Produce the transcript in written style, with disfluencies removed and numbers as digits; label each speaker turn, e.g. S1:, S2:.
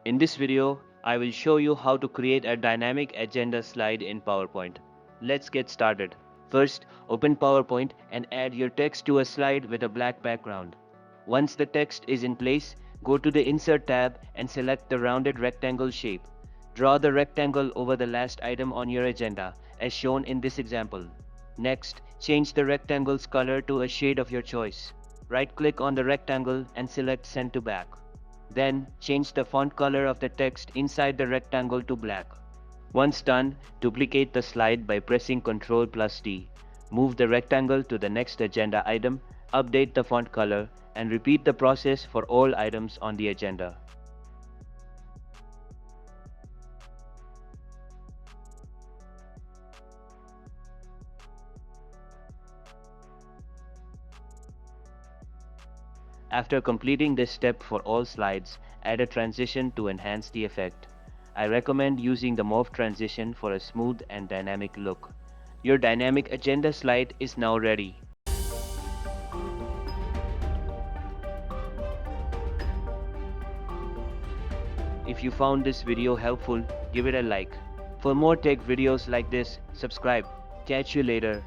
S1: In this video, I will show you how to create a dynamic agenda slide in PowerPoint. Let's get started. First, open PowerPoint and add your text to a slide with a black background. Once the text is in place, go to the Insert tab and select the rounded rectangle shape. Draw the rectangle over the last item on your agenda, as shown in this example. Next, change the rectangle's color to a shade of your choice. Right-click on the rectangle and select Send to Back. Then, change the font color of the text inside the rectangle to black. Once done, duplicate the slide by pressing Ctrl+D. Move the rectangle to the next agenda item, update the font color, and repeat the process for all items on the agenda. After completing this step for all slides, add a transition to enhance the effect. I recommend using the morph transition for a smooth and dynamic look. Your dynamic agenda slide is now ready. If you found this video helpful, give it a like. For more tech videos like this, subscribe. Catch you later.